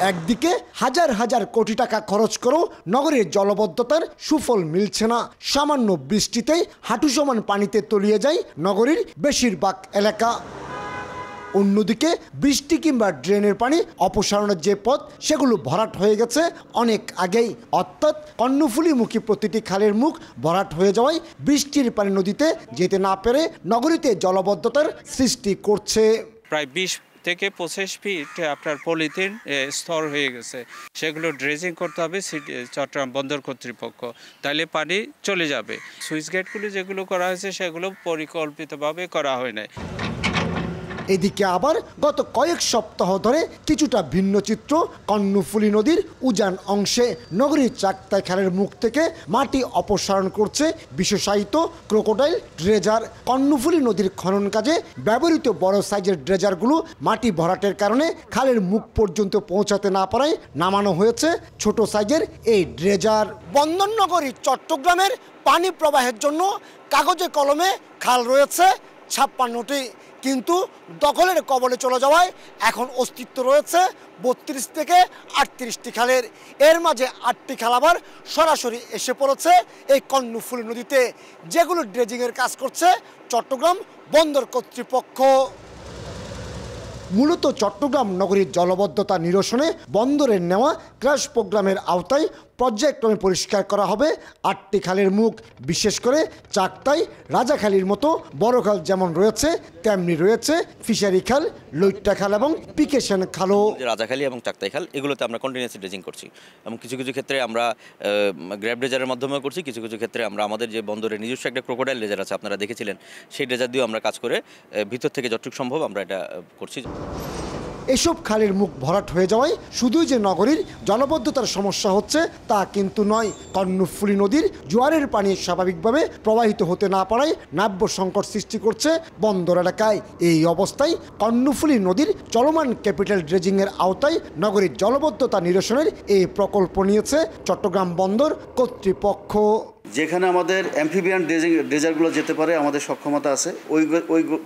একদিকে হাজার হাজার কোটি টাকা খরচ করেও নগরীর জলবদ্ধতার সুফল মিলছে না। সামান্য বৃষ্টিতেই হাঁটু সমান পানিতে তলিয়ে যায় নগরীর বেশিরভাগ এলাকা। অন্যদিকে বৃষ্টি কিংবা ড্রেনের পানি অপসারণের যে পথ সেগুলো ভরাট হয়ে গেছে অনেক আগেই, অর্থাৎ কর্ণফুলীমুখী প্রতিটি খালের মুখ ভরাট হয়ে যাওয়ায় বৃষ্টির পানি নদীতে যেতে না পেরে নগরীতে জলবদ্ধতার সৃষ্টি করছে। প্রায় 20 থেকে 25 ফিট আপনার পলিথিন স্তর হয়ে গেছে, সেগুলো ড্রেজিং করতে হবে চট্টগ্রাম বন্দর কর্তৃপক্ষ, তাহলে পানি চলে যাবে। সুইচ গেটগুলো যেগুলো করা হয়েছে সেগুলো পরিকল্পিতভাবে করা হয় নাই। এদিকে আবার গত কয়েক সপ্তাহ ধরে কিছুটা ভিন্ন চিত্র কর্ণফুলী নদীর উজান অংশে। নগরীর চাকতাই খালের মুখ থেকে মাটি অপসারণ করছে বিশেষায়িত ক্রোকোডাইল ড্রেজার। কর্ণফুলী নদীর খনন কাজে ব্যবহৃত বড় সাইজের ড্রেজারগুলো মাটি ভরাটের কারণে খালের মুখ পর্যন্ত পৌঁছাতে না পারায় নামানো হয়েছে ছোট সাইজের এই ড্রেজার। বন্দরনগরী চট্টগ্রামের পানি প্রবাহের জন্য কাগজে কলমে খাল রয়েছে 56টি, কিন্তু দখলের কবলে চলে যাওয়ায় এখন অস্তিত্ব রয়েছে 32 থেকে 38টি খালের। এর মাঝে 8টি খাল আবার সরাসরি এসে পড়েছে এই কর্ণফুলী নদীতে, যেগুলো ড্রেজিংয়ের কাজ করছে চট্টগ্রাম বন্দর কর্তৃপক্ষ। মূলত চট্টগ্রাম নগরীর জলবদ্ধতা নিরসনে বন্দরের নেওয়া ক্র্যাশ প্রোগ্রামের আওতায় পর্যায়ক্রমে পরিষ্কার করা হবে 8টি খালের মুখ। বিশেষ করে চাকতাই, রাজাখালীর মতো বড় খাল যেমন রয়েছে, তেমনি রয়েছে ফিশারি খাল, লইট্টা খাল এবং পিকেশন খালও। রাজাখালী এবং চাকতাই খাল এগুলোতে আমরা কন্টিনিউয়াসলি ড্রেজিং করছি এবং কিছু কিছু ক্ষেত্রে আমরা গ্র্যাব ড্রেজারের মাধ্যমেও করছি, কিছু কিছু ক্ষেত্রে আমরা আমাদের যে বন্দরের নিজস্ব একটা ক্রোকোডাইল ড্রেজার আছে, আপনারা দেখেছিলেন, সেই ড্রেজার দিয়েও আমরা কাজ করে ভিতর থেকে যতটুকু সম্ভব আমরা এটা করছি। এসব খালের মুখ ভরাট হয়ে যাওয়ায় শুধুই যে নগরীর জলবদ্ধতার সমস্যা হচ্ছে তা কিন্তু নয়। কর্ণফুলী নদীর জোয়ারের পানি স্বাভাবিকভাবে প্রবাহিত হতে না পারায় নাব্য সংকট সৃষ্টি করছে বন্দর এলাকায়। এই অবস্থায় কর্ণফুলী নদীর চলমান ক্যাপিটাল ড্রেজিংয়ের আওতায় নগরীর জলবদ্ধতা নিরসনের এই প্রকল্প নিয়েছে চট্টগ্রাম বন্দর কর্তৃপক্ষ। যেখানে আমাদের অ্যাম্ফিবিয়ান ড্রেজারগুলো যেতে পারে, আমাদের সক্ষমতা আছে,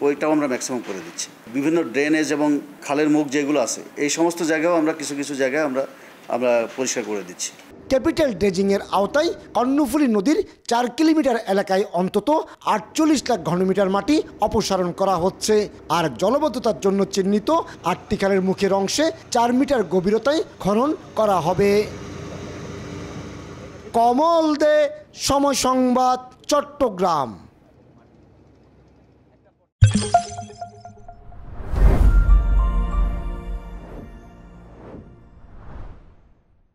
ওইটাও আমরা ম্যাক্সিমাম করে দিচ্ছি। বিভিন্ন ড্রেনেজ এবং খালের মুখ যেগুলো আছে এই সমস্ত জায়গাও আমরা কিছু কিছু জায়গায় আমরা পরিষ্কার করে দিচ্ছি। ক্যাপিটাল ড্রেজিংয়ের আওতায় কর্ণফুলী নদীর 4 কিলোমিটার এলাকায় অন্তত 48 লাখ ঘনমিটার মাটি অপসারণ করা হচ্ছে। আর জলবদ্ধতার জন্য চিহ্নিত 8টি খালের মুখের অংশে 4 মিটার গভীরতায় খনন করা হবে। কমল দে, সময় সংবাদ, চট্টগ্রাম।